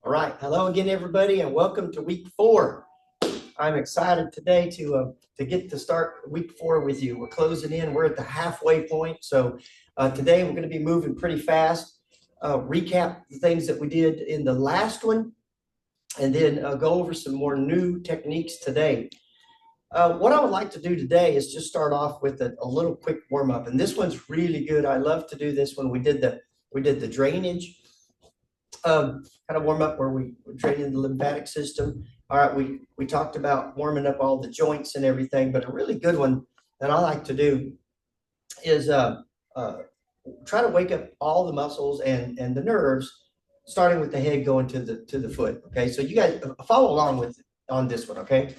All right, hello again, everybody, and welcome to week 4. I'm excited today to get to start week 4 with you. We're closing in. We're at the halfway point. So today we're going to be moving pretty fast. Recap the things that we did in the last one, and then go over some more new techniques today. What I would like to do today is just start off with a little quick warm up, and this one's really good. I love to do this when we did the drainage. Kind of warm up where we draining the lymphatic system. All right, we talked about warming up all the joints and everything, but a really good one that I like to do is try to wake up all the muscles and the nerves, starting with the head going to the foot. Okay, so you guys follow along on this one. Okay,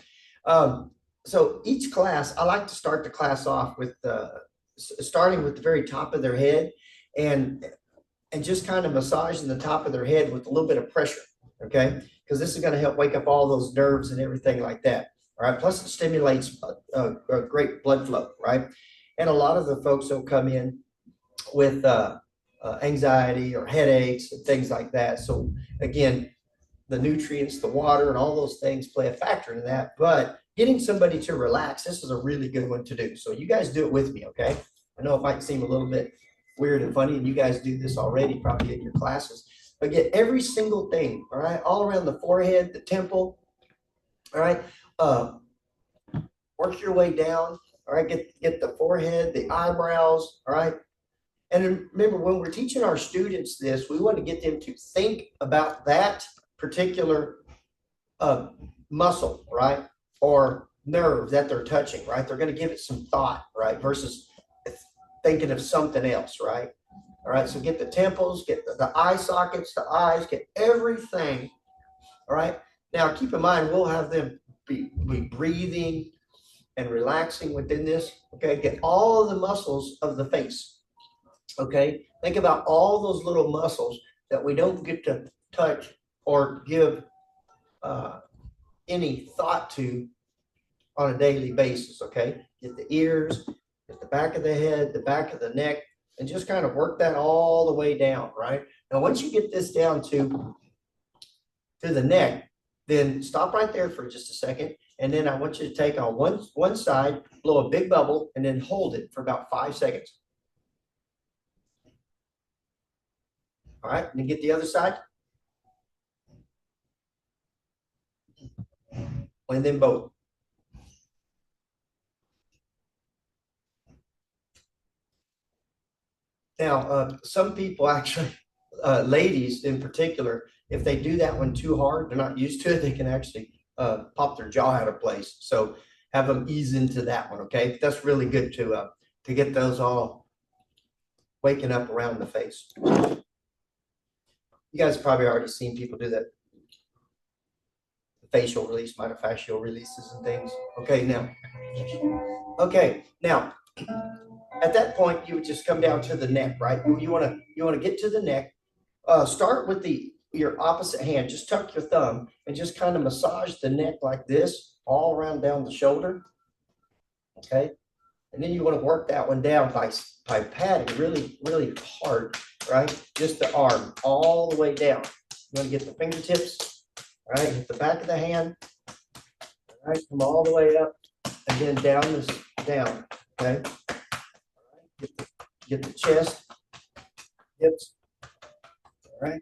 so each class, I like to start the class off with starting with the very top of their head and just kind of massaging the top of their head with a little bit of pressure, okay? Because this is going to help wake up all those nerves and everything like that, all right? Plus it stimulates a great blood flow, right? And a lot of the folks will come in with anxiety or headaches and things like that. So again, the nutrients, the water, and all those things play a factor in that. But getting somebody to relax, this is a really good one to do. So you guys do it with me, okay? I know it might seem a little bit weird and funny, and you guys do this already probably in your classes, but get every single thing, all right, all around the forehead, the temple, all right, work your way down, all right, get the forehead, the eyebrows, all right. And remember, when we're teaching our students this, we want to get them to think about that particular muscle, right, or nerve that they're touching, right. They're going to give it some thought, right, versus thinking of something else, right? All right, so get the temples, get the eye sockets, the eyes, get everything, all right? Now, keep in mind, we'll have them be breathing and relaxing within this, okay? Get all of the muscles of the face, okay? Think about all those little muscles that we don't get to touch or give any thought to on a daily basis, okay? Get the ears, at the back of the head, the back of the neck, and just kind of work that all the way down, right? Now, once you get this down to the neck, then stop right there for just a second. And then I want you to take on one side, blow a big bubble, and then hold it for about 5 seconds. All right, and then get the other side. And then both. Now, some people actually, ladies in particular, if they do that one too hard, they're not used to it, they can actually pop their jaw out of place. So have them ease into that one, okay? That's really good to get those all waking up around the face. You guys have probably already seen people do that. Facial release, myofascial releases and things. Okay, now. At that point, you would just come down to the neck, right? You want to get to the neck. Start with your opposite hand. Just tuck your thumb and just kind of massage the neck like this, all around down the shoulder. Okay, and then you want to work that one down by patting really, really hard, right? Just the arm all the way down. You want to get the fingertips, right? Hit the back of the hand, all right? Come all the way up, and then down. Okay. Get the chest, hips, all right?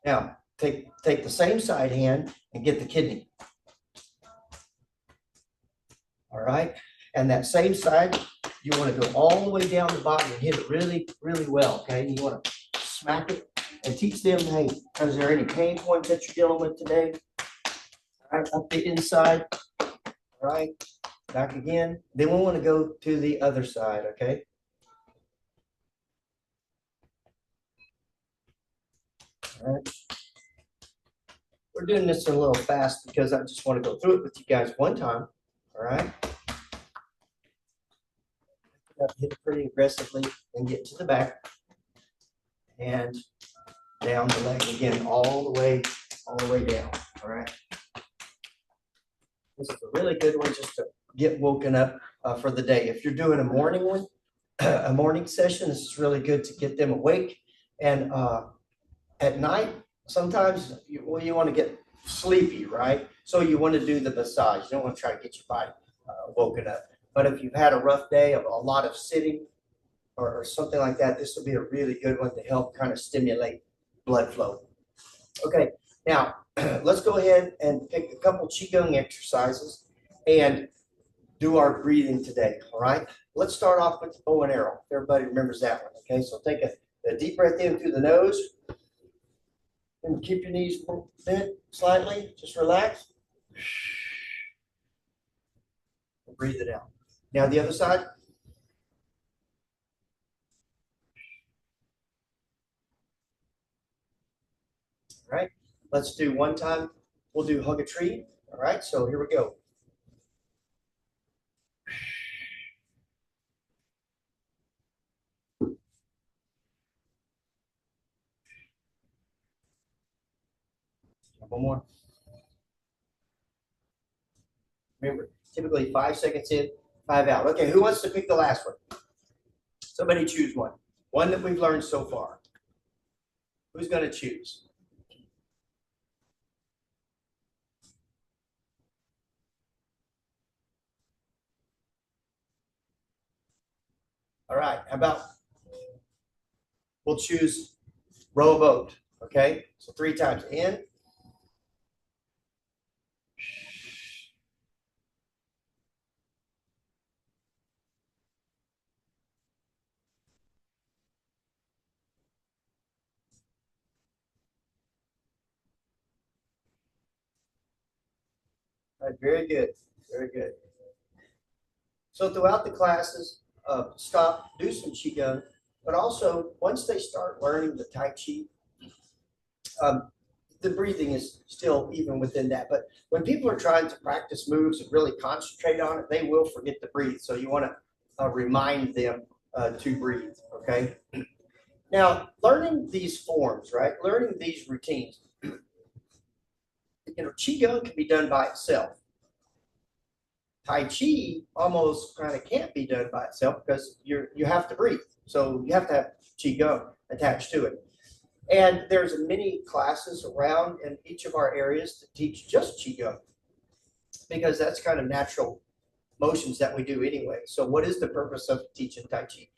Now, take the same side hand and get the kidney. All right? And that same side, you want to go all the way down the body and hit it really, really well, okay? You want to smack it and teach them, hey, is there any pain points that you're dealing with today? All right, up the inside, all right? Back again. Then we want to go to the other side, okay? All right. We're doing this a little fast because I just want to go through it with you guys one time. All right. Hit it pretty aggressively and get to the back and down the leg again, all the way down. All right. This is a really good one just to get woken up for the day. If you're doing a morning one, a morning session, this is really good to get them awake. And at night, sometimes you want to get sleepy, right? So you want to do the massage. You don't want to try to get your body woken up. But if you've had a rough day of a lot of sitting or something like that, this will be a really good one to help kind of stimulate blood flow. Okay, now let's go ahead and pick a couple Qigong exercises and do our breathing today, all right? Let's start off with the bow and arrow. Everybody remembers that one, okay? So take a deep breath in through the nose and keep your knees bent slightly. Just relax. Breathe it out. Now the other side. All right, let's do one time. We'll do hug a tree. All right, so here we go. One more. Remember, typically 5 seconds in, 5 out. Okay, who wants to pick the last one? Somebody choose one. One that we've learned so far. Who's going to choose? All right, how about we'll choose row a boat. Okay, so 3 times in. All right, very good, very good. So throughout the classes, stop, do some Qigong, but also once they start learning the Tai Chi, the breathing is still even within that. But when people are trying to practice moves and really concentrate on it, they will forget to breathe. So you want to remind them to breathe, okay? Now, learning these forms, right? Learning these routines, Qigong can be done by itself. Tai Chi almost kind of can't be done by itself because you have to breathe. So you have to have Qigong attached to it. And there's many classes around in each of our areas that teach just Qigong because that's kind of natural motions that we do anyway. So what is the purpose of teaching Tai Chi?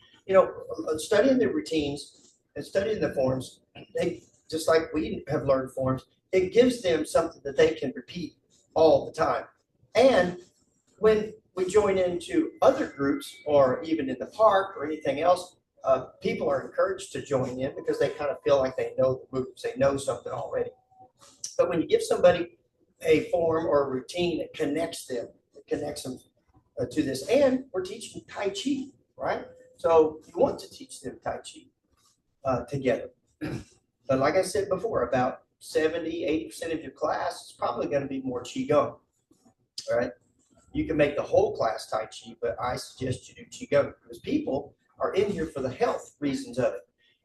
Studying the routines and studying the forms, they just like we have learned forms, it gives them something that they can repeat all the time. And when we join into other groups or even in the park or anything else, people are encouraged to join in because they kind of feel like they know the moves, they know something already. But when you give somebody a form or a routine, it connects them to this. And we're teaching Tai Chi, right? So you want to teach them Tai Chi together. But like I said before, about 70–80% of your class is probably going to be more Qigong, all right? You can make the whole class Tai Chi, but I suggest you do Qigong because people are in here for the health reasons of it.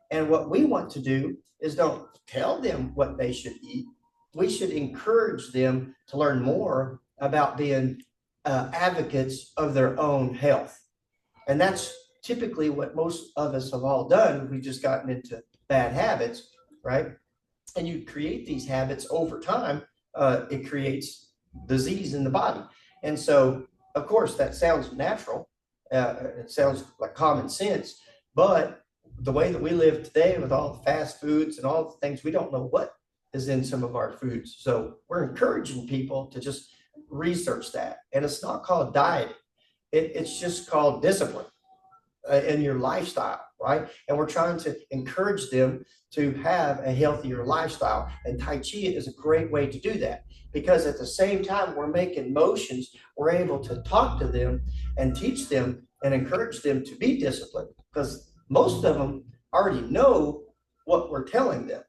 And what we want to do is don't tell them what they should eat. We should encourage them to learn more about being advocates of their own health. And that's typically what most of us have all done. We've just gotten into bad habits, right? And you create these habits over time, it creates disease in the body. And so, of course, that sounds natural. It sounds like common sense, but the way that we live today with all the fast foods and all the things, we don't know what is in some of our foods. So we're encouraging people to just research that. And it's not called dieting. It's just called discipline in your lifestyle, right? And we're trying to encourage them to have a healthier lifestyle. And Tai Chi is a great way to do that because at the same time we're making motions, we're able to talk to them and teach them and encourage them to be disciplined because most of them already know what we're telling them.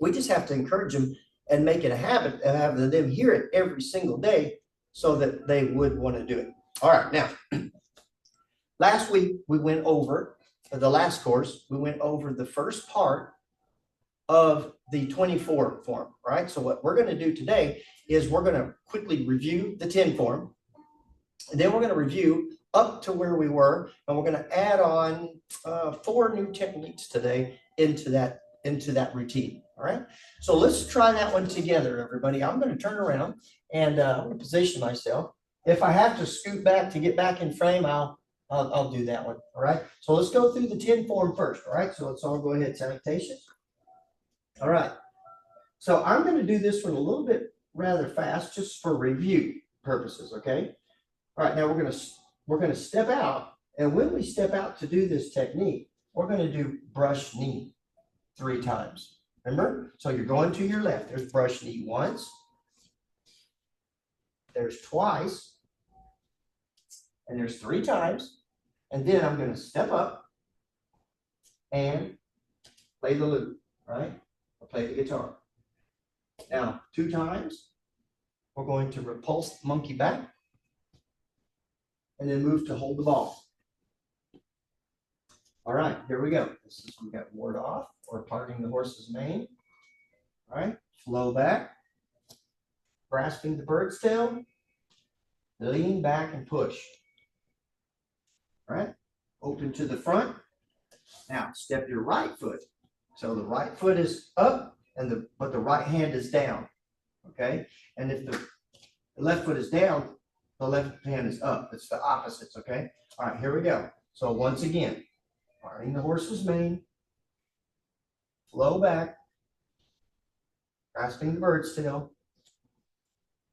We just have to encourage them and make it a habit of having them hear it every single day so that they would want to do it. All right, now, last week we went over, the last course, we went over the first part of the 24 form, right? So what we're going to do today is we're going to quickly review the 10 form, and then we're going to review up to where we were, and we're going to add on 4 new techniques today into that into that routine. All right. So let's try that one together, everybody. I'm going to turn around and I'm going to position myself. If I have to scoot back to get back in frame, I'll do that one. All right. So let's go through the 10 form first. All right. So let's all go ahead. Salutations. All right. So I'm going to do this one a little bit rather fast, just for review purposes. Okay. All right. Now we're going to step out, and when we step out to do this technique, we're going to do brush knee 3 times. Remember? So you're going to your left. There's brush knee once. There's twice. And there's 3 times. And then I'm going to step up and play the lute, right? Or play the guitar. Now, 2 times. We're going to repulse the monkey back. And then move to hold the ball. All right, here we go. This is, we got ward off or parting the horse's mane. All right, flow back, grasping the bird's tail, lean back and push. All right, open to the front. Now step your right foot. So the right foot is up, but the right hand is down. Okay, and if the left foot is down, the left hand is up. It's the opposites. Okay. All right, here we go. So once again. Parting the horse's mane, flow back, grasping the bird's tail,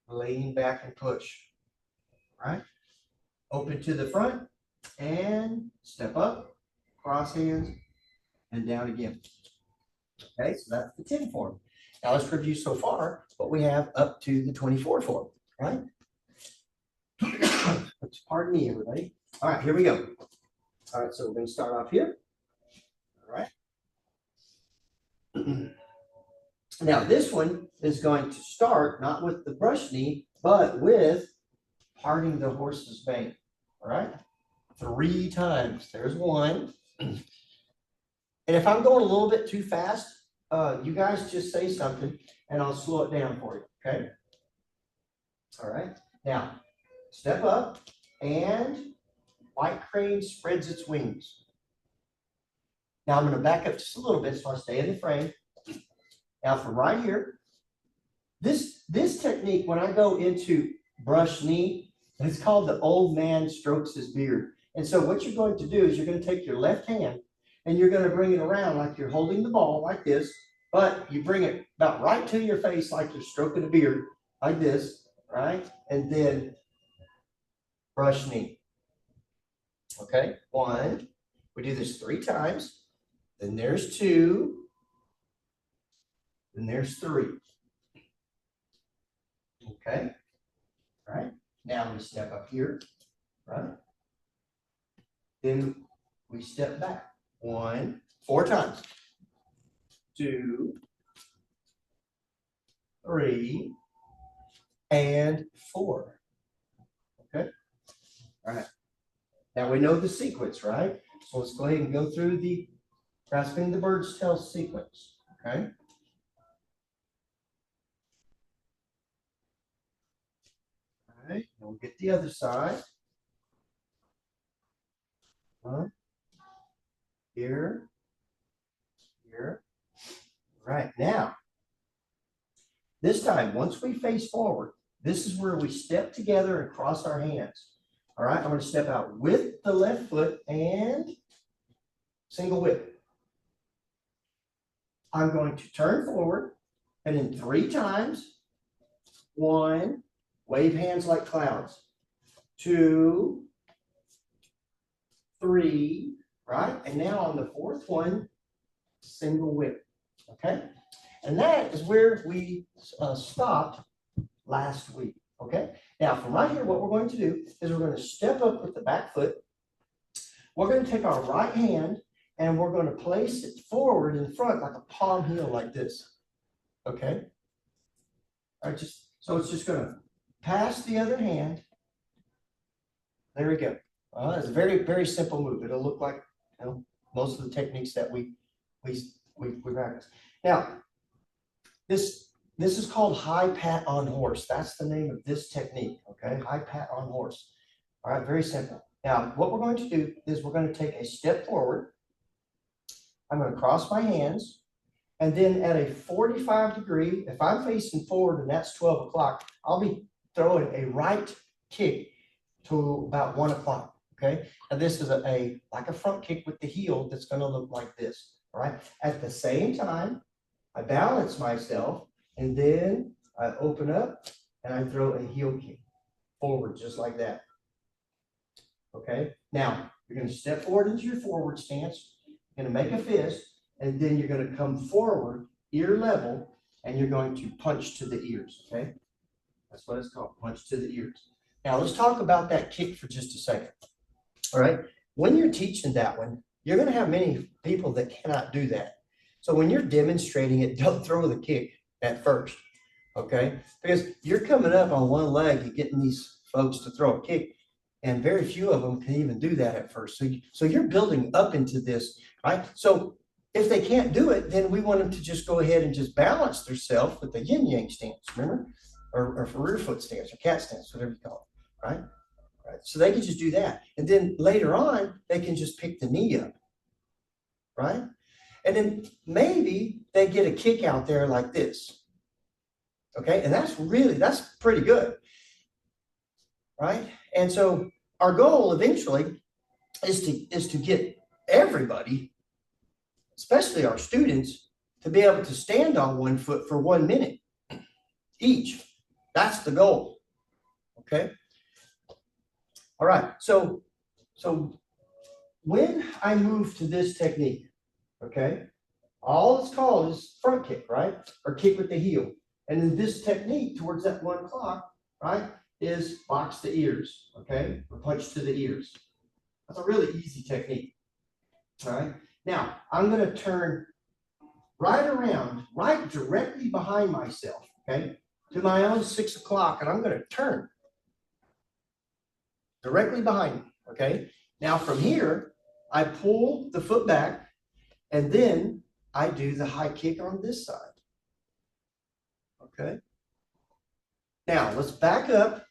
lean back and push. All right, open to the front and step up, cross hands, and down again. Okay, so that's the 10 form. Now let's review so far what we have up to the 24 form, right? Pardon me, everybody. All right, here we go. All right, so we're going to start off here. All right. Now, this one is going to start not with the brush knee, but with parting the horse's mane. All right. 3 times. There's 1. And if I'm going a little bit too fast, you guys just say something and I'll slow it down for you. Okay. All right. Now, step up and white crane spreads its wings. Now I'm going to back up just a little bit so I stay in the frame. Now from right here, this technique, when I go into brush knee, it's called the old man strokes his beard. And so what you're going to do is you're going to take your left hand and you're going to bring it around like you're holding the ball like this, but you bring it about right to your face like you're stroking a beard like this, right? And then brush knee. Okay, 1. We do this 3 times. Then there's 2. Then there's 3. Okay, all right. Now we step up here, right? Then we step back. 1, 4 times. 2, 3, and 4. Okay, all right. Now we know the sequence, right? So let's go ahead and go through the grasping the bird's tail sequence, okay? All right, and we'll get the other side. Here, here. All right, now, this time, once we face forward, this is where we step together and cross our hands. All right, I'm going to step out with the left foot and single whip. I'm going to turn forward and in 3 times. 1, wave hands like clouds. 2, 3, right? And now on the 4th one, single whip. Okay, and that is where we stopped last week. Okay, now from right here, what we're going to do is we're going to step up with the back foot. We're going to take our right hand and we're going to place it forward in front like a palm heel like this. Okay, all right, so it's just going to pass the other hand. There we go. It's a very, very simple move. It'll look like, you know, most of the techniques that we practice. Now, this is called high pat on horse. That's the name of this technique, okay? High pat on horse. All right, very simple. Now, what we're going to do is we're going to take a step forward. I'm going to cross my hands, And then at a 45 degree, if I'm facing forward and that's 12 o'clock, I'll be throwing a right kick to about 1 o'clock, okay? And this is like a front kick with the heel that's gonna look like this, all right? At the same time, I balance myself, and then I open up and I throw a heel kick forward just like that, okay? Now, you're gonna step forward into your forward stance, you're gonna make a fist, and then you're gonna come forward, ear level, and you're going to punch to the ears, okay? That's what it's called, punch to the ears. Now, let's talk about that kick for just a second, all right? When you're teaching that one, you're gonna have many people that cannot do that. So when you're demonstrating it, don't throw the kick at first, okay? Because you're coming up on one leg, you're getting these folks to throw a kick, and very few of them can even do that at first. So you're building up into this, right? So if they can't do it, then we want them to just go ahead and just balance themselves with the yin-yang stance, remember? Or rear foot stance or cat stance, whatever you call it, right? Right. So they can just do that. And then later on, they can just pick the knee up, right? And then maybe they get a kick out there like this, okay? And that's pretty good, right? And so our goal eventually is to get everybody, especially our students, to be able to stand on one foot for 1 minute each. That's the goal, okay? All right, so when I move to this technique, okay, all it's called is front kick, right? Or kick with the heel. And in this technique towards that 1 o'clock, right, is box the ears, okay, or punch to the ears. That's a really easy technique, all right? Now, I'm gonna turn right around, right directly behind myself, okay, to my own 6 o'clock, and I'm gonna turn directly behind me, okay? Now from here, I pull the foot back, and then I do the high kick on this side, okay? Now let's back up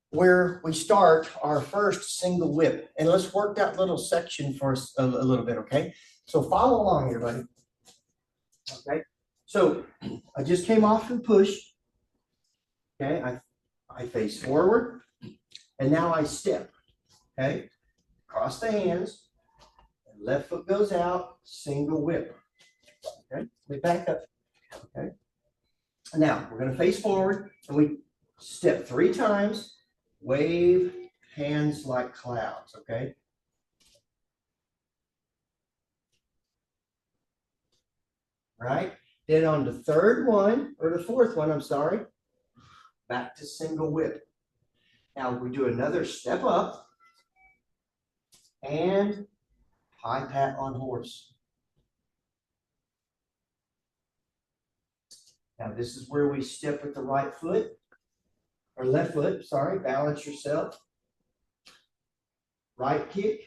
where we start our first single whip, and let's work that little section for us a little bit, okay? So follow along here, buddy. Okay, so I just came off and push, okay? I face forward, and now I step, okay? Cross the hands, and left foot goes out, single whip, okay? We back up, okay? Now, we're gonna face forward, and we step 3 times, wave hands like clouds, okay? Right? Then on the third one, or the fourth one, I'm sorry, back to single whip. Now we do another step up and high pat on horse. Now this is where we step with the right foot, or left foot, sorry, balance yourself. Right kick,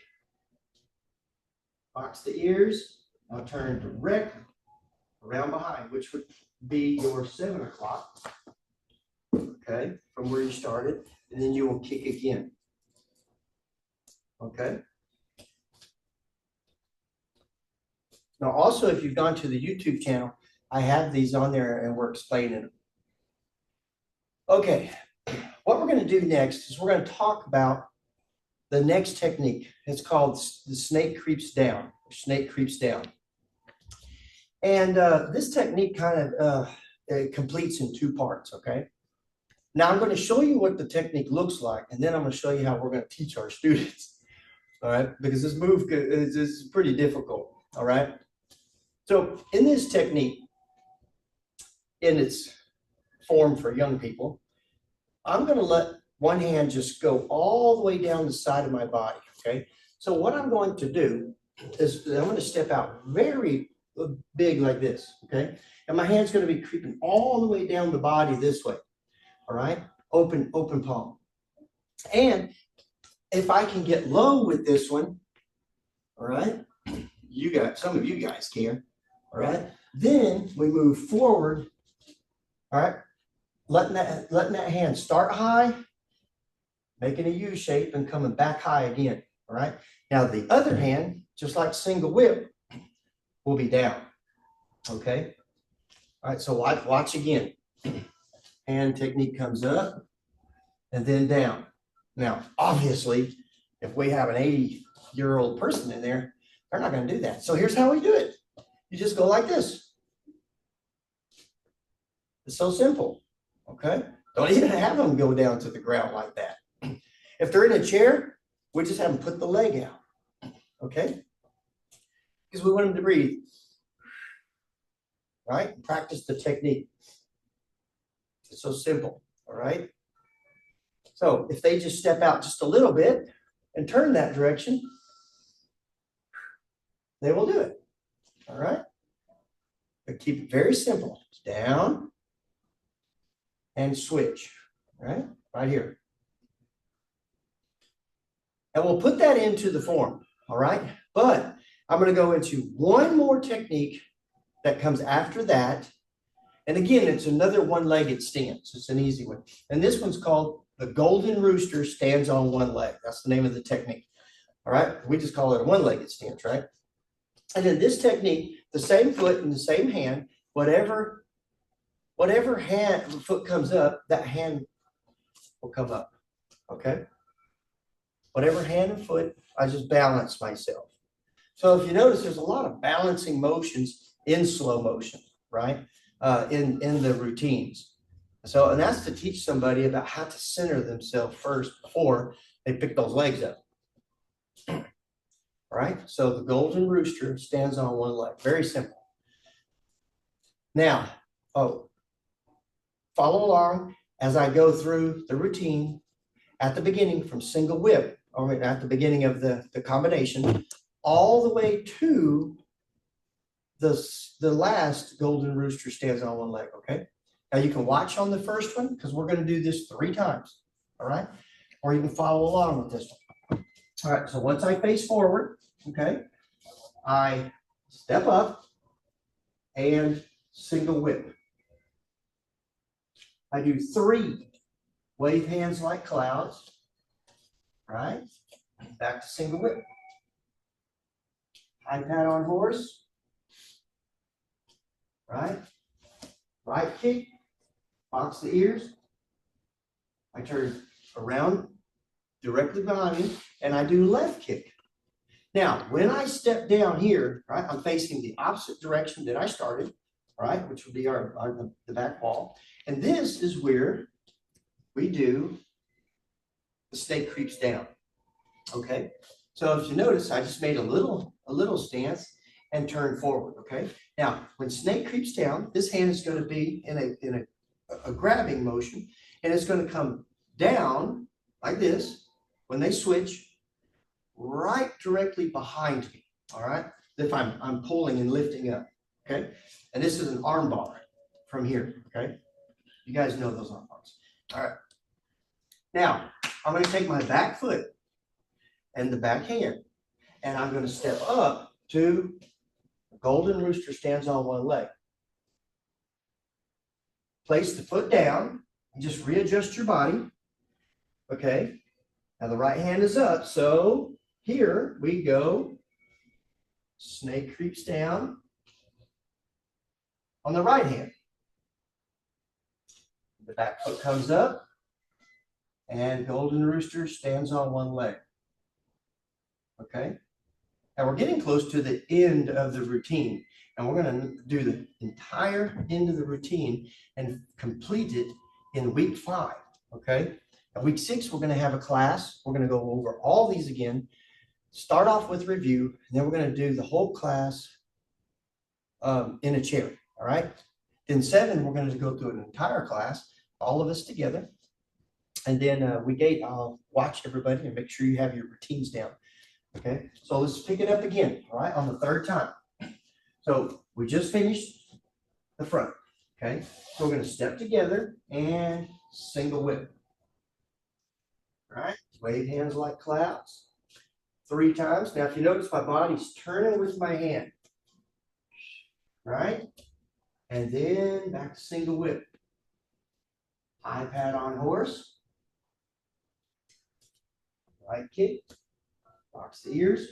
box the ears, now turn directly around behind, which would be your 7 o'clock, okay, from where you started, and then you will kick again, okay? Now also, if you've gone to the YouTube channel, I have these on there and we're explaining them. Okay, what we're gonna do next is we're gonna talk about the next technique. It's called the snake creeps down, snake creeps down. And this technique kind of it completes in 2 parts, okay? Now I'm going to show you what the technique looks like, and then I'm going to show you how we're going to teach our students, all right? Because this move is pretty difficult, all right? So in this technique, in its form for young people, I'm going to let one hand just go all the way down the side of my body, okay? So what I'm going to do is I'm going to step out very big like this, okay? And my hand's going to be creeping all the way down the body this way, all right? Open palm. And if I can get low with this one, all right? Some of you guys can, all right? Then we move forward, all right? Letting that hand start high, making a U shape and coming back high again, all right? Now the other hand, just like single whip, will be down, Okay. All right, so watch again. Hand technique comes up and then down. Now, obviously, if we have an 80-year-old person in there, they're not going to do that. So here's how we do it. You just go like this. It's so simple. Okay. Don't even have them go down to the ground like that. If they're in a chair, we just have them put the leg out. Okay. Because we want them to breathe. Right? Practice the technique. It's so simple. All right. So if they just step out just a little bit and turn that direction, they will do it. All right. But keep it very simple. Down and switch. Right? Right here. And we'll put that into the form. All right. But I'm going to go into one more technique that comes after that. And again, it's another one-legged stance. It's an easy one. And this one's called the golden rooster stands on one leg. That's the name of the technique. All right. We just call it a one-legged stance, right? And in this technique, the same foot in the same hand, whatever foot comes up, that hand will come up. Okay. Whatever hand and foot, I just balance myself. So if you notice, there's a lot of balancing motions in slow motion, right? In the routines. So, and that's to teach somebody about how to center themselves first before they pick those legs up. Right? So the golden rooster stands on one leg. Very simple. Now, follow along as I go through the routine at the beginning from single whip, or at the beginning of the combination, all the way to the last golden rooster stands on one leg, okay? Now you can watch on the first one because we're going to do this 3 times, all right? Or you can follow along with this one. All right, so once I face forward, okay, I step up and single whip. I do 3 wave hands like clouds, right? Back to single whip. High pat on horse, right? Right kick, box the ears. I turn around directly behind me and I do left kick. Now, when I step down here, right, I'm facing the opposite direction that I started, right, which would be the back wall. And this is where we do the snake creeps down. Okay. So if you notice, I just made a little stance and turn forward. Okay. Now, when snake creeps down, this hand is going to be in a grabbing motion, and it's going to come down like this when they switch, right directly behind me. All right. If I'm pulling and lifting up. Okay. And this is an arm bar from here. Okay. You guys know those arm bars. All right. Now, I'm going to take my back foot and the back hand, and I'm going to step up to golden rooster stands on one leg. Place the foot down and just readjust your body. Okay. Now the right hand is up. So here we go. Snake creeps down on the right hand. The back foot comes up and golden rooster stands on one leg. Okay. Now we're getting close to the end of the routine, and we're going to do the entire end of the routine and complete it in week 5. Okay. And week 6, we're going to have a class. We're going to go over all these again, start off with review, and then we're going to do the whole class in a chair. All right. In 7, we're going to go through an entire class, all of us together. And then week 8, I'll watch everybody and make sure you have your routines down. Okay, so let's pick it up again, all right, on the 3rd time. So we just finished the front, okay? So we're going to step together and single whip. All right, wave hands like clouds 3 times. Now, if you notice, my body's turning with my hand, right? And then back to single whip. High pat on horse. Right kick. Box the ears.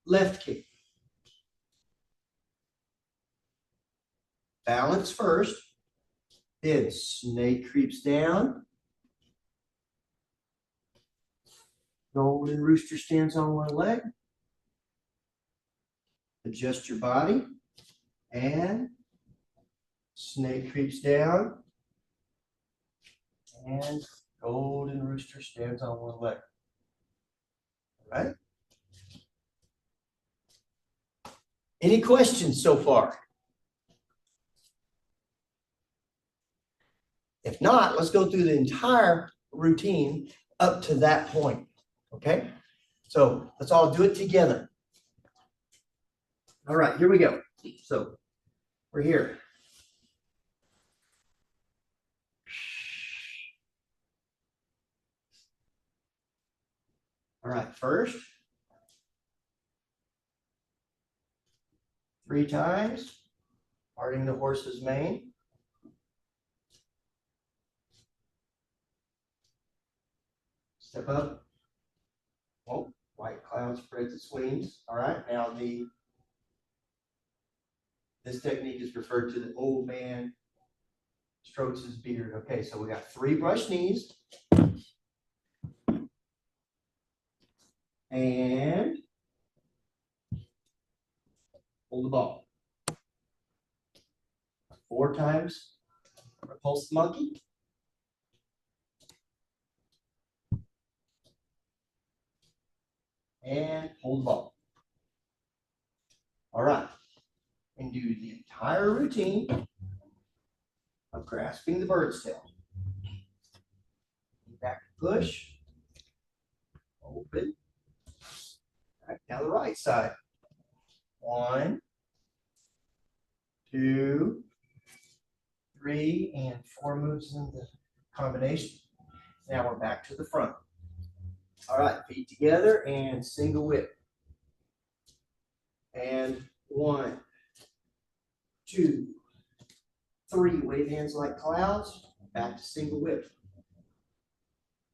Left kick. balance first, then snake creeps down, golden rooster stands on one leg, adjust your body, and snake creeps down, and golden rooster stands on one leg. All right? Any questions so far? If not, let's go through the entire routine up to that point, okay? So let's all do it together. All right, here we go. So we're here. All right, first, 3 times, parting the horse's mane. Step up. Oh, white cloud spreads its wings. All right, now this technique is referred to the old man strokes his beard. Okay, so we got 3 brush knees. And hold the ball. 4 times, repulse the monkey. And hold the ball. All right, and do the entire routine of grasping the bird's tail. Back push, open. All right, now the right side. 1, 2, 3, and 4 moves in the combination. Now we're back to the front. All right, feet together and single whip. And 1, 2, 3, wave hands like clouds, back to single whip.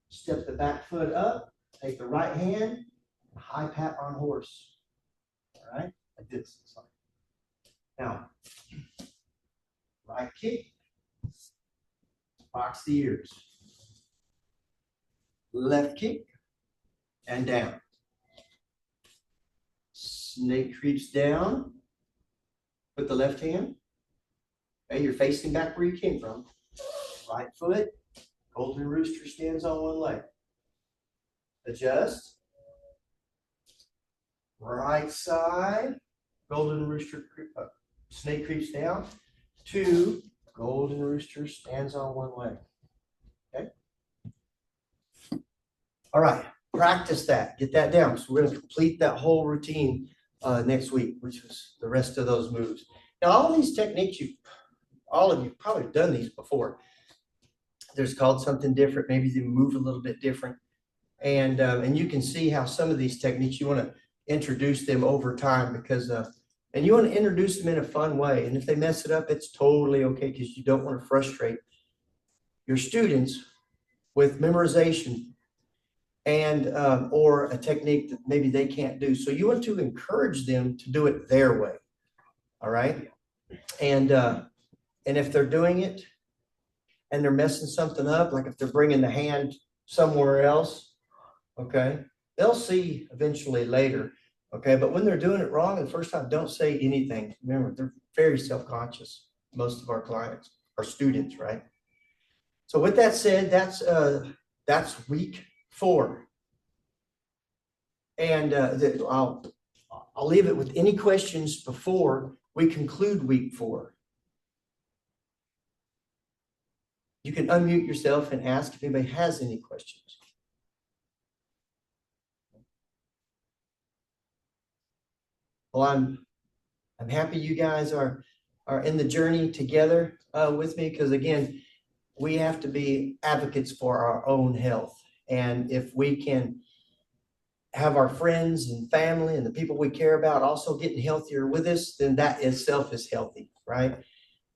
Step the back foot up, take the right hand, high pat on horse. All right, like this. Now, right kick, box the ears. Left kick, and down. Snake creeps down with the left hand. Okay, you're facing back where you came from. Right foot, golden rooster stands on one leg. Adjust. Right side, golden rooster, snake creeps down. 2, golden rooster stands on one leg. Okay. All right, practice that, get that down. So we're going to complete that whole routine next week, which is the rest of those moves. Now, all these techniques, all of you probably done these before. There's called something different. Maybe they move a little bit different. And you can see how some of these techniques, you want to introduce them over time because, and you want to introduce them in a fun way. And if they mess it up, it's totally okay because you don't want to frustrate your students with memorization and or a technique that maybe they can't do. So you want to encourage them to do it their way. All right. And if they're doing it and they're messing something up, like if they're bringing the hand somewhere else, okay, they'll see eventually later. Okay. But when they're doing it wrong the first time, don't say anything. Remember, they're very self-conscious. Most of our clients, our students, right? So with that said, that's week 4. And I'll leave it with any questions before we conclude week 4. You can unmute yourself and ask if anybody has any questions. Well, I'm happy you guys are in the journey together with me because again, we have to be advocates for our own health. And if we can have our friends and family and the people we care about also getting healthier with us, then that itself is healthy, right?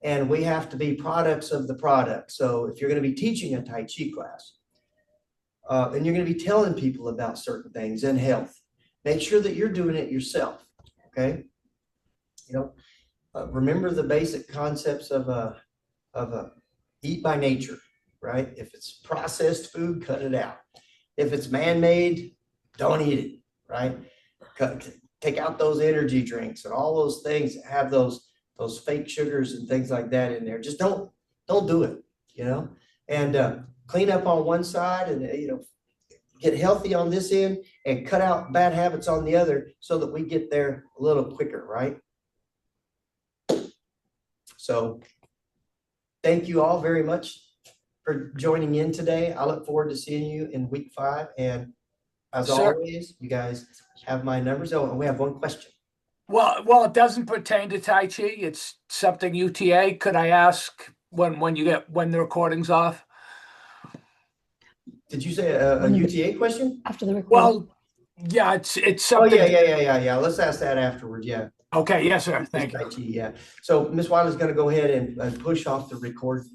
And we have to be products of the product. So if you're going to be teaching a Tai Chi class, and you're going to be telling people about certain things and health, make sure that you're doing it yourself, okay? You know, remember the basic concepts of eat by nature, right? If it's processed food, cut it out. If it's man-made, don't eat it, right? Take out those energy drinks and all those things that have those fake sugars and things like that in there. Just don't do it, you know? And clean up on one side and, get healthy on this end and cut out bad habits on the other so that we get there a little quicker, right? So thank you all very much for joining in today. I look forward to seeing you in week 5. And as always, you guys have my numbers. Oh, and we have one question. Well, it doesn't pertain to Tai Chi. It's something UTA. Could I ask when the recording's off? Did you say a UTA question? After the recording. Well, yeah, it's something. Oh, yeah. Let's ask that afterwards. Yeah. Okay. Yes, sir. Thank you. Tai Chi, yeah. So Ms. Wiley's going to go ahead and push off the record.